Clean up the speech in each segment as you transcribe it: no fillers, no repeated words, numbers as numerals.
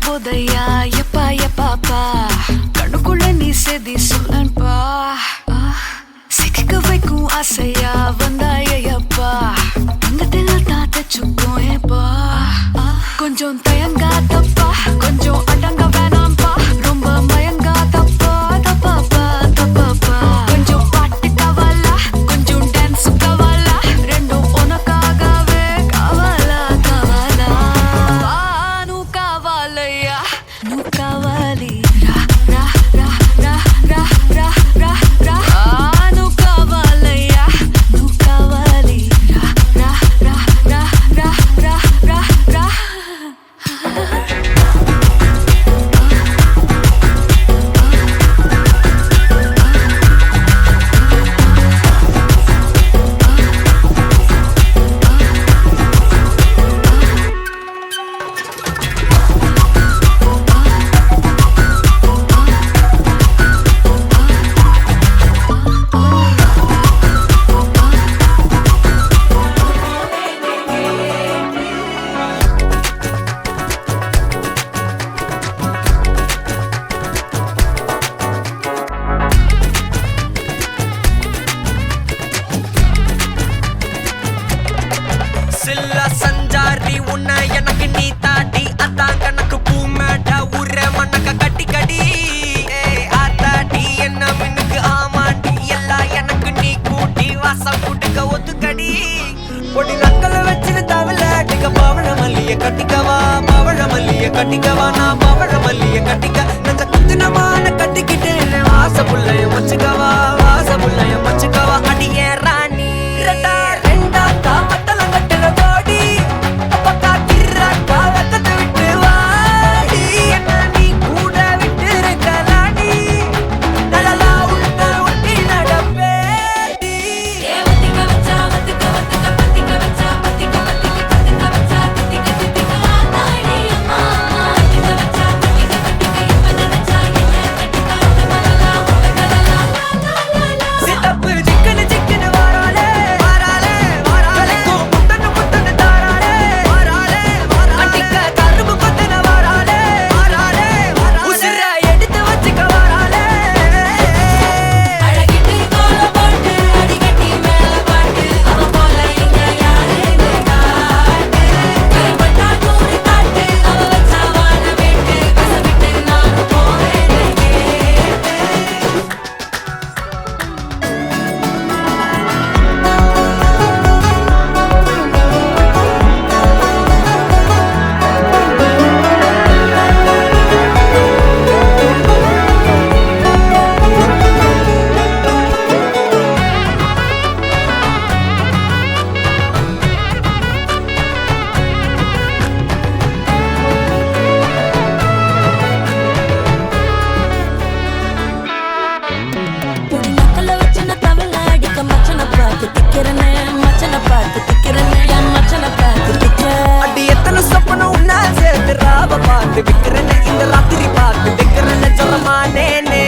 போதையா எப்பா எப்பாப்பா கண்ணுக்குள்ள நீ செதி சொல்லன்பா சிக்க வைக்கும் ஆசையா வந்தாயப்பா தங்கத்தில் தான் தச்சுக்கும் ஏப்பா கொஞ்சம் தயங்காதப்பா கொஞ்சம் அடங்க வேணாம்பா ரொம்ப மயங்காதப்பா தப்பாப்பா தப்பாப்பா கொஞ்சம் பாட்டு கவலா கொஞ்சம் டான்ஸ் கவலா ரெண்டும் உனக்காகவே கவலா கவலா நூ கவலையா நூ கவலி ரா ரா ரா ரா ரா ரா ரா ரா நூ கவலையா நூ கவலி ரா ரா ரா ரா ரா ரா ரா ரா சில்லா சஞ்சாரி உன்னை எனக்கு நீ தாட்டி அதான் கணக்கு பூமேட்டா உர மண்ணக்க கட்டி கடி ஆத்தாட்டி என்ன மின்னுக்கு ஆமாண்டி எல்லாம் எனக்கு நீ கூட்டி வாசம் கூட்டுக்க ஒத்துக்கடி பொடி நக்கல வச்சுன்னு தவள அடிக்க பவழ மல்லிய கட்டிக்கவா பவழ மல்லிய கட்டிக்கவா நான் பவழ மல்லிய கட்டிக்க நெஞ்ச குத்தினமான கட்டிக்கிட்டு வாச புள்ளைய வச்சுக்கவா வாச புள்ளைய வச்சுக்கவா அடியே ராணி ரெண்டா ரெண்டா தாமத்தல கட்டுற தோடி அப்பக்கா கிர்ராக்கா வெக்கத்தை விட்டு வாடி என்ன நீ கூட விட்டு இருக்கலாடி நலலா உன்னை ஒட்டி நடப்பேடி சித்தப்பு சிக்கனு சிக்கனு வாரா பார்த்து விக்கிறேன்னு இந்த ராத்திரி பார்த்து வைக்கிறேன்னு சொல்லமானேனே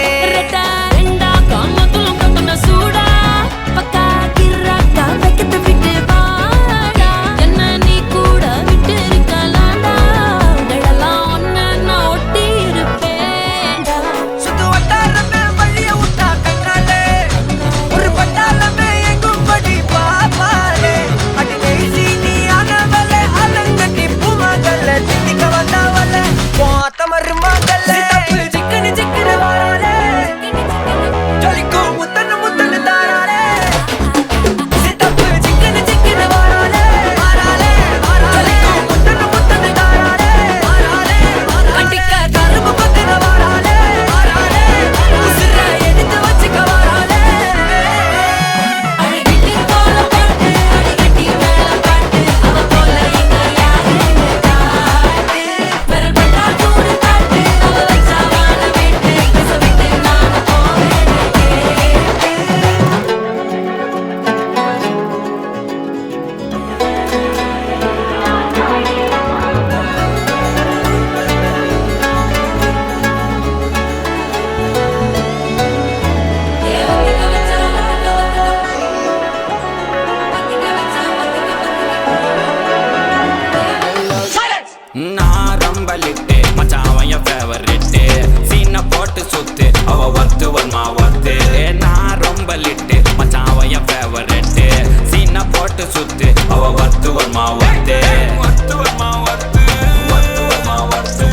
நான் ரம்பலிட்டு மச்சான் என் ஃபேவரிட்டு சீனை போட்டு சுத்து அவ ஒர்த்து வருமா ஒர்த்து நான் ரம்பலிட்டு மச்சான் என் ஃபேவரிட்டு சீனை போட்டு சுத்து அவ ஒர்த்து வருமா ஒர்த்து ஒர்த்து வருமா ஒர்த்து ஒர்த்து வருமா ஒர்த்து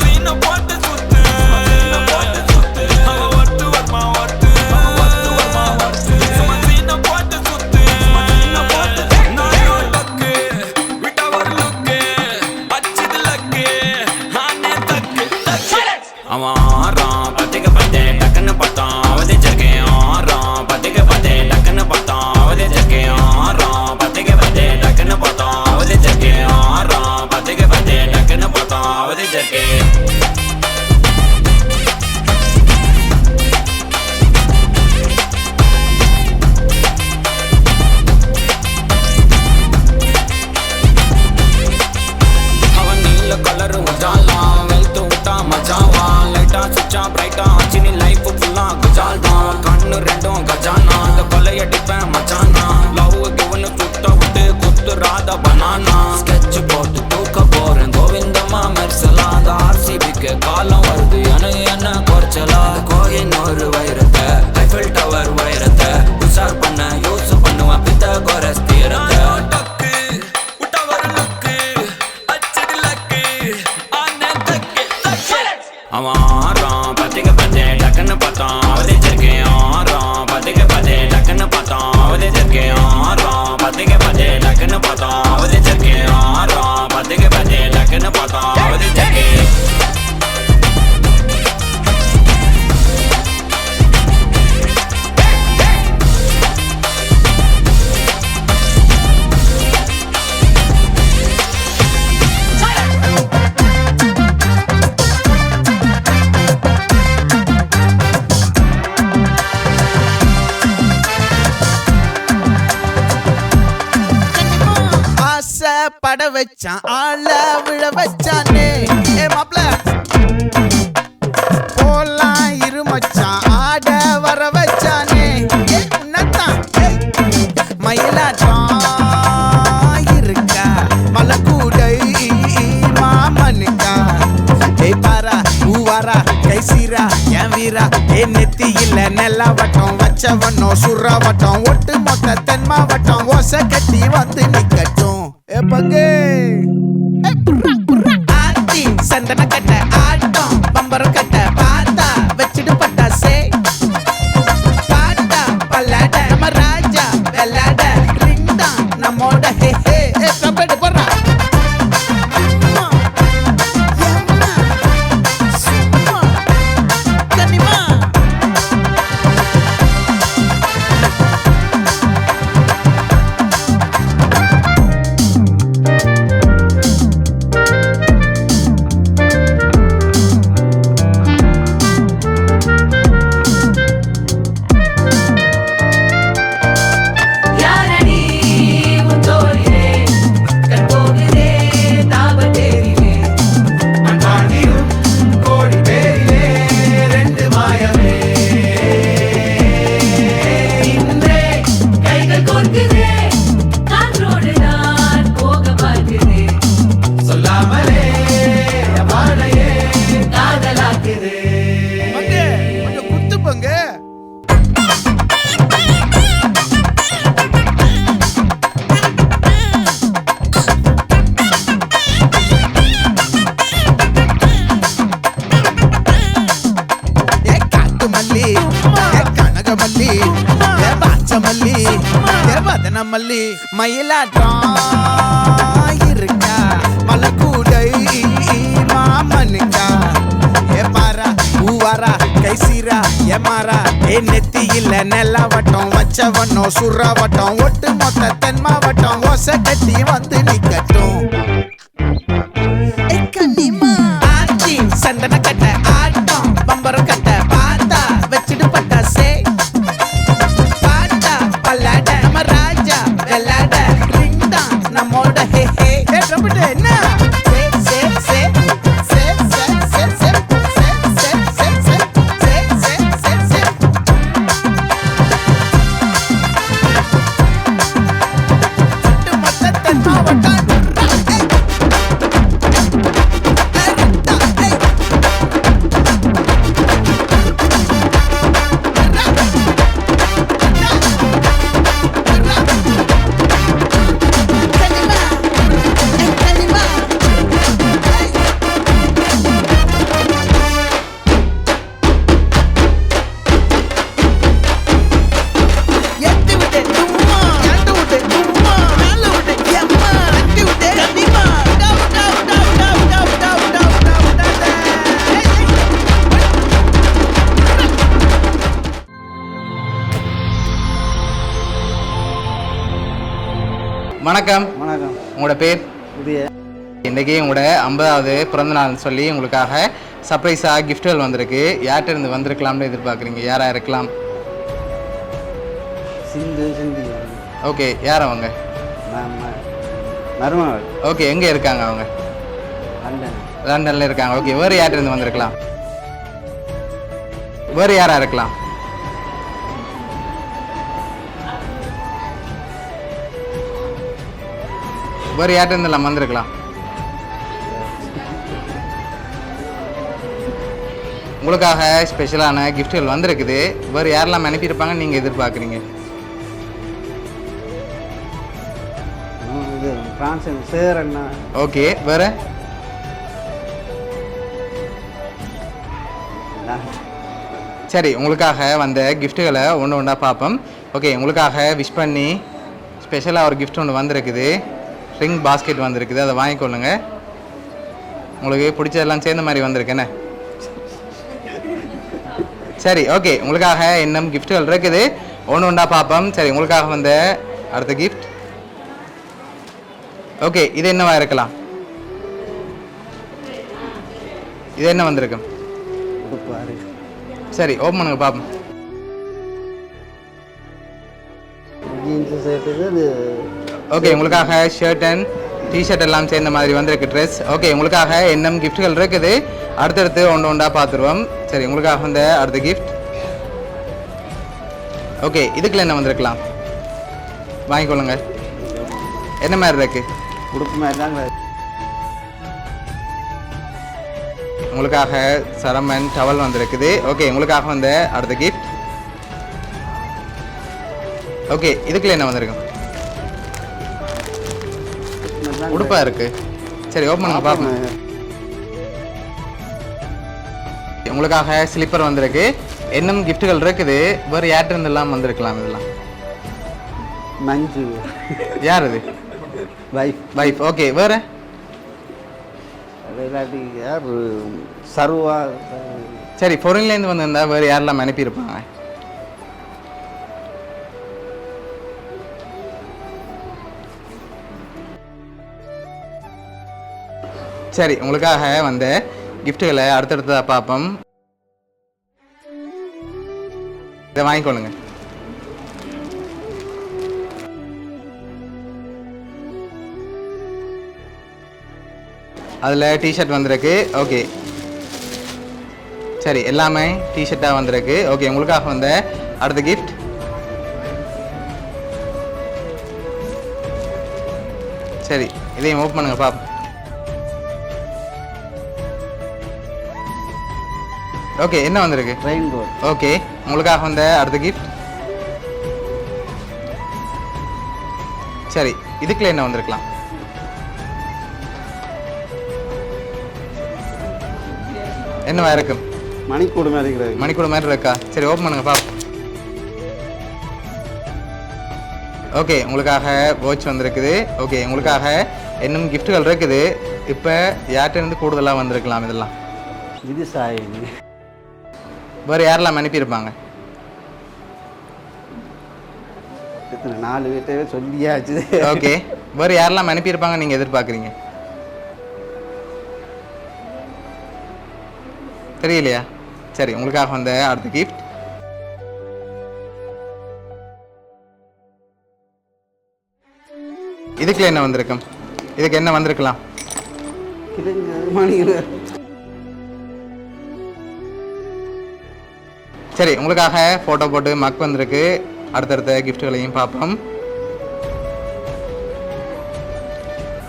சீனை போட்டு சுத்து சீனை போட்டு சுத்து அவ ஒர்த்து வருமா ஒர்த்து ஒர்த்து வருமா ஒர்த்து சீனை போட்டு சுத்து சீனை போட்டு நான் டக்கு விட்டா ஒரு லுக்கு அவன் ஆறான் பத்துக்கு பத்து டக்குன்னு பார்த்தான் அவதே ஜர்க்கேன் ஆறான் பத்துக்கு பத்து டக்குன்னு பார்த்தான் அவதே ஜர்க்கேன் ஆறான் பத்துக்கு பத்து டக்குன்னு பார்த்தான் அவதே ஜர்க்கேன் ஆறான் பத்துக்கு பத்து டக்குன்னு பார்த்தான் அவதே ஜர்க்கேன் அவன் நீல கலரு உஜாலாம் வெல்த்து விட்டா மஜாவா லைட்டா சுச்சா பிரைட்டா ஆச்சினி லைஃப் ஃபுல்லா குஜால் தான் கண்ணு ரெண்டும் கஜானா அந்த கொலையடிப்பேன் மச்சானா லவ் கிவனு சுட்ட விட்டு குத்துறாத பனானா ஸ்கெட்ச் போட்டு தூக்க போறேன் கோவிந்தம்மா மெர்சலா அந்த ஆர்சிபிக்கு காலம் வருது எனக்கு என்ன குறைச்சலா கோயின் ஒரு வைரத்தை ஐஃபில் டவர் வைரத்தை உஷார் பண்ண யூஸ் பண்ணுவேன் பித்த கோரஸ் தீரத்தை அவன் ஆறான் பத்துக்கு பத்து டக்குன்னு பார்த்தான் அவதே ஜர்க்கேன் ஆறான் பத்துக்கு பத்து டக்குன்னு பார்த்தான் அவதே ஜர்க்கேன் ஆறான் பத்துக்கு பத்து டக்குன்னு பார்த்தான் அவதே ஜர்க்கேன் ஆறான் பத்துக்கு பத்து டக்குன்னு பார்த்தான் அவதே ஜர்க்கேன் பட வச்சான் ஆள விழ வச்சானே ஏ மாப்ள போலாம் இருமச்சான் ஆட வர வச்சானே ஏ உன்னதான் மயிலாட்டம் இருக்கா மலக்கூடை மாமனுக்கா ஏ பாரா ஊவாரா கைசீரா என் வீரா ஏ நெத்தி இல்ல நெல்லா வட்டம் வச்சவனோ சுறா வட்டம் ஒட்டு மொத்த தென் மாவட்டம் ஓசை கட்டி வந்து நிக்கட்டும் பங்கே ஆத்தி சந்தன கட்ட ஆட்டம் பம்பரம் கட்ட பார்த்தா வச்சிட்டு பட்டாசே பாட்டா பல்லாட நம்ம ராஜா வெள்ளாட ரிங் தான் நம்மோட ஹே ஹே கபடி போடுறா மதன மல்லி மயிலாட்டம் இருக்கா மலக்கூடை மாமனுக்கா ஏ பாரா பூவாரா கைசீரா ஏ மாறா ஏ நெத்தி இல்ல நெல்லவட்டம் வச்சவட்டம் சுறவட்டம் ஒட்டு மொத்த தென் மாவட்டம் ஓசை கட்டி வந்து நிக்கட்டும் ஆச்சி சந்தன கட்ட ஆட்டம் பம்பரம் கட்ட பாத்தா வச்சிடு பட்டாசே பாட்டா பல்லாட நம்ம ராஜா வெள்ளாட ரிங் தான் நம்மோட ஹே ஹே ட்ரம்பட் என்ன சே சே சே சே சே சே சே சே சே சே சே சே சே ஒட்டு மொத்த தென் மாவட்டம் வணக்கம். வணக்கம். உங்களோட பேர்? உதய. இன்றைக்கி உங்களோட 50வது பிறந்தநாள்னு சொல்லி உங்களுக்காக சர்ப்ரைஸாக கிஃப்ட்டுகள் வந்திருக்கு. யார்கிட்ட இருந்து வந்திருக்கலாம்னு எதிர்பார்க்குறீங்க? யாராக இருக்கலாம்? சிந்து. ஓகே, யார் அவங்க? மருமகள். ஓகே, எங்கே இருக்காங்க அவங்க? லண்டனில் இருக்காங்க. ஓகே, வேறு யார்கிட்ட இருந்து வந்திருக்கலாம்? வேறு யாராக இருக்கலாம்? வேறு யார்கிட்ட இருந்தெல்லாம் வந்திருக்கலாம்? உங்களுக்காக ஸ்பெஷலான கிஃப்ட்டுகள் வந்திருக்குது. வேறு யாரெல்லாம் அனுப்பியிருப்பாங்கன்னு நீங்கள் எதிர்பார்க்குறீங்க? இது பிரான்ஸ் சேர் அண்ணா. ஓகே, வேறு? சரி, உங்களுக்காக வந்த கிஃப்ட்டுகளை ஒன்று ஒன்றா பார்ப்போம். ஓகே, உங்களுக்காக விஷ் பண்ணி ஸ்பெஷலாக ஒரு கிஃப்ட் ஒன்று வந்திருக்குது. ரிங் பாஸ்கெட் வந்திருக்குது, அதை வாங்கிக்கொள்ளுங்க. உங்களுக்கு பிடிச்சதெல்லாம் சேர்ந்த மாதிரி வந்திருக்கேண்ணே. சரி, ஓகே, உங்களுக்காக இன்னும் கிஃப்ட்டுகள் இருக்குது, ஒன்று ஒன்றா பார்ப்போம். சரி, உங்களுக்காக வந்த அடுத்த கிஃப்ட். ஓகே, இது என்னவா இருக்கலாம்? இது என்ன வந்திருக்கும்? சரி, ஓப்பன் பண்ணுங்க பார்ப்போம். ஓகே, உங்களுக்காக ஷர்ட் அண்ட் டிஷர்ட் எல்லாம் சேர்ந்த மாதிரி வந்திருக்கு ட்ரெஸ். ஓகே, உங்களுக்காக இன்னும் கிஃப்ட்டுகள் இருக்குது, அடுத்தடுத்து ஒன்று ஒன்றா பார்த்துருவோம். சரி, உங்களுக்காக வந்த அடுத்த கிஃப்ட். ஓகே, இதுக்குள்ள என்ன வந்திருக்கலாம்? வாங்கிக்கொள்ளுங்க. என்ன மாதிரி இருக்கு? உடுப்பு மாதிரி தாங்க. உங்களுக்காக சரம் அண்ட் டவல் வந்திருக்குது. ஓகே, உங்களுக்காக வந்த அடுத்த கிஃப்ட். ஓகே, இதுக்குள்ள என்ன வந்திருக்கு? உடுப்பா இருக்கு. சரி, ஓப்பன் பண்ணுங்க பார்ப்போம். உங்களுக்காக ஸ்லிப்பர் வந்திருக்கு. இன்னும் கிஃப்ட்டுகள் இருக்குது, வேறு யார்கிட்ட இருந்தெல்லாம் வந்திருக்கலாம்? இதெல்லாம் மஞ்சு. யார் இது? வைஃப். ஓகே, வேறு? யார்? சர்வா. சரி, ஃபாரின்லேருந்து வந்திருந்தா வேறு யாரெல்லாம் அனுப்பியிருப்பாங்க? சரி, உங்களுக்காக வந்த கிஃப்ட்டுகளை அடுத்தடுத்ததாக பார்ப்போம். இதை வாங்கிக்கொள்ளுங்க. அதில் டிஷர்ட் வந்திருக்கு. ஓகே, சரி, எல்லாமே டிஷர்ட்டாக வந்திருக்கு. ஓகே, உங்களுக்காக வந்த அடுத்த கிஃப்ட். சரி, இதையும் ஓப்பன் பண்ணுங்க பாப்போம். ஓகே, என்ன வந்திருக்கு? ரெயின்போ. ஓகே, உங்களுக்காக வந்த அடுத்த கிஃப்ட். சரி, இதுக்குள்ள என்ன வந்திருக்கலாம்? என்னவா இருக்கும்? மணிக்கூடு மாதிரி இருக்கிறது. மணிக்கூடு மாதிரி இருக்கா? சரி, ஓப்பன் பண்ணுங்க பாப்போம். ஓகே உங்களுக்காக வாட்ச் வந்திருக்குது. ஓகே உங்களுக்காக இன்னும் கிஃப்ட்டுகள் இருக்குது. இப்போ யார்கிட்டேருந்து கூடுதலாக வந்திருக்கலாம் இதெல்லாம்? இது சாயினி. வேறு யாரெல்லாம் அனுப்பியிருப்பாங்க? எத்தனை 4 வீட்டையே சொல்லியாச்சு. ஓகே வேறு யாரெல்லாம் அனுப்பியிருப்பாங்க நீங்கள் எதிர்பார்க்குறீங்க? தெரியலையா? சரி உங்களுக்காக வந்த அடுத்த கிஃப்ட். இதுக்குள்ள என்ன வந்திருக்கும்? இதுக்கு என்ன வந்திருக்கலாம்? சரி உங்களுக்காக ஃபோட்டோ போட்டு மக் வந்திருக்கு. அடுத்தடுத்த கிஃப்ட்டுகளையும் பார்ப்போம்.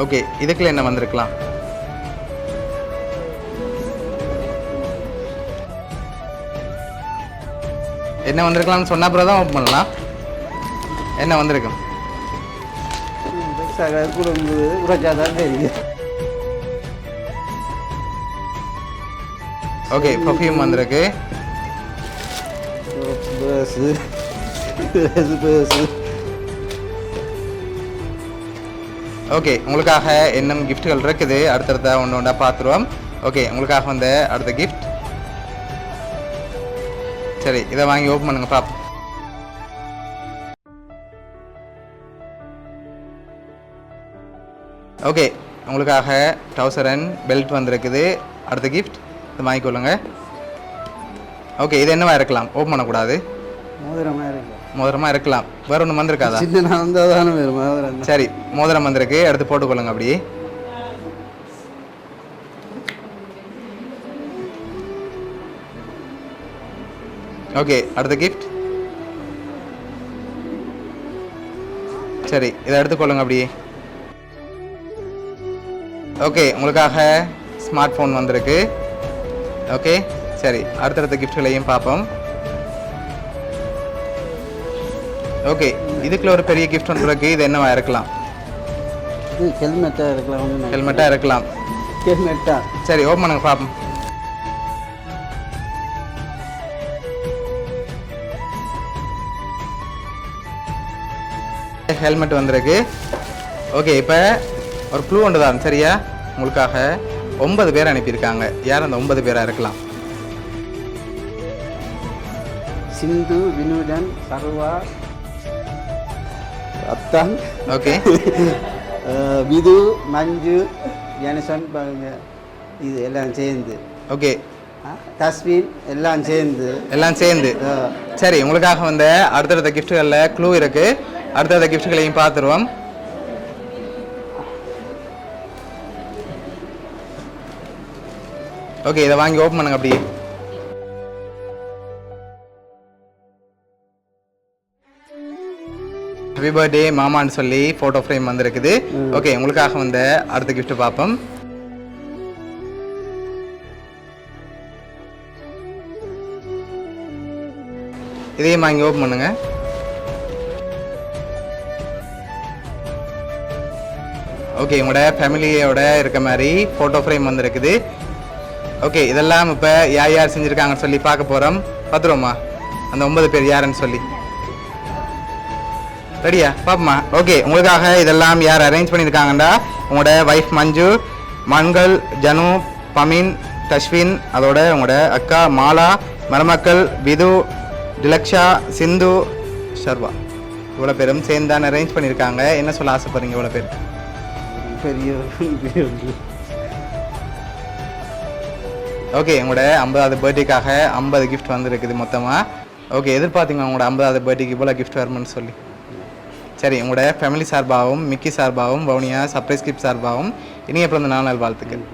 ஓகே இதுக்குள்ள என்ன வந்திருக்கலாம்? என்ன வந்திருக்கலாம்னு சொன்ன அப்புறம் தான் ஓப்பன் பண்ணலாம். என்ன வந்திருக்கும்? ஓகே பர்ஃப்யூம் வந்திருக்கு. ஓகே உங்களுக்காக இன்னும் கிஃப்ட்டுகள் இருக்குது. அடுத்தடுத்த ஒன்று ஒன்றா பார்த்துருவோம். ஓகே உங்களுக்காக வந்த அடுத்த கிஃப்ட். சரி இதை வாங்கி ஓப்பன் பண்ணுங்க பாப்போம். ஓகே உங்களுக்காக ட்ரௌசர் அண்ட் பெல்ட் வந்திருக்குது. அடுத்த கிஃப்ட் இதை வாங்கிக்கொள்ளுங்க. ஓகே இது என்னவா இருக்கலாம்? ஓப்பன் பண்ணக்கூடாது. மோதிரமாக இருக்கலாம். வேற ஒன்று வந்திருக்காதா? சரி மோதிரம் வந்திருக்கு. அடுத்து போட்டுக்கொள்ளுங்க அப்படியே. ஓகே அடுத்த கிஃப்ட். சரி இதை எடுத்துக்கொள்ளுங்க அப்படியே. ஓகே உங்களுக்காக ஸ்மார்ட் ஃபோன் வந்திருக்கு. ஓகே சரி அடுத்தடுத்த கிஃப்ட்களையும் பார்ப்போம். ஓகே இதுக்குள்ள ஒரு பெரிய கிஃப்ட் ஒன்று இருக்கு. இது என்னவா இருக்கலாம்? ஹெல்மெட்டாக இருக்கலாம். ஹெல்மெட்டாக இருக்கலாம். ஹெல்மெட்டா? சரி ஓப்பன் பண்ணுங்க பார்ப்போம். ஹெல்மெட் வந்திருக்கு. ஓகே இப்போ ஒரு க்ளூ ஒன்று தான் சரியா? உங்களுக்காக 9 பேர் அனுப்பியிருக்காங்க. யார் அந்த 9 பேராக இருக்கலாம்? சிந்து, வினோதன், சர்வா, அத்தான், ஓகே விது, மஞ்சு, ஜனசன், இது எல்லாம் சேர்ந்து. ஓகே தஸ்வீன் எல்லாம் சேர்ந்து. சரி உங்களுக்காக வந்த அடுத்தடுத்த கிஃப்ட்டுகளில் க்ளூ இருக்கு. அடுத்தடுத்த கிஃப்ட்டுகளையும் பார்த்துருவோம். ஓகே இதை வாங்கி ஓப்பன் பண்ணுங்க அப்படியே. ஹாப்பி பர்த்டே மாமான்னு சொல்லி ஃபோட்டோ ஃப்ரேம் வந்திருக்குது. ஓகே உங்களுக்காக வந்த அடுத்த கிஃப்ட் பார்ப்போம். இதையும் வாங்கி ஓப்பன் பண்ணுங்க. ஓகே உங்களோட ஃபேமிலியோட இருக்க மாதிரி ஃபோட்டோ ஃப்ரேம் வந்திருக்குது. ஓகே இதெல்லாம் இப்போ யார் யார் செஞ்சுருக்காங்கன்னு சொல்லி பார்க்க போகிறோம். பார்த்துருவோம்மா அந்த 9 பேர் யாருன்னு சொல்லி. ரெடியா பாப்பமா? ஓகே உங்களுக்காக இதெல்லாம் யார் அரேஞ்ச் பண்ணியிருக்காங்கண்டா உங்களோட ஒய்ஃப் மஞ்சு, மங்கள், ஜனு, பமீன், தஷ்வின், அதோட உங்களோட அக்கா மாலா, மருமக்கள் விது, டிலக்ஷா, சிந்து, ஷர்வா. இவ்வளோ பேரும் சேர்ந்து தான் அரேஞ்ச் பண்ணியிருக்காங்க. என்ன சொல்ல ஆசைப்படுறீங்க இவ்வளோ பேர்? பெரிய ஓகே உங்களோட 50வது பர்த்டேக்காக 50 கிஃப்ட் வந்துருக்குது மொத்தமாக. ஓகே எதிர்பார்த்தீங்க உங்களோட 50வது பர்த்டேக்கு இவ்வளோ கிஃப்ட் வரும்னு சொல்லி. சரி உங்களோட ஃபேமிலி சார்பாகவும் மிக்கி சார்பாகவும் வவுனியா சர்ப்ரைஸ் கிஃப்ட் சார்பாகவும் இனிய பிறந்த நாள் வாழ்த்துக்கள்.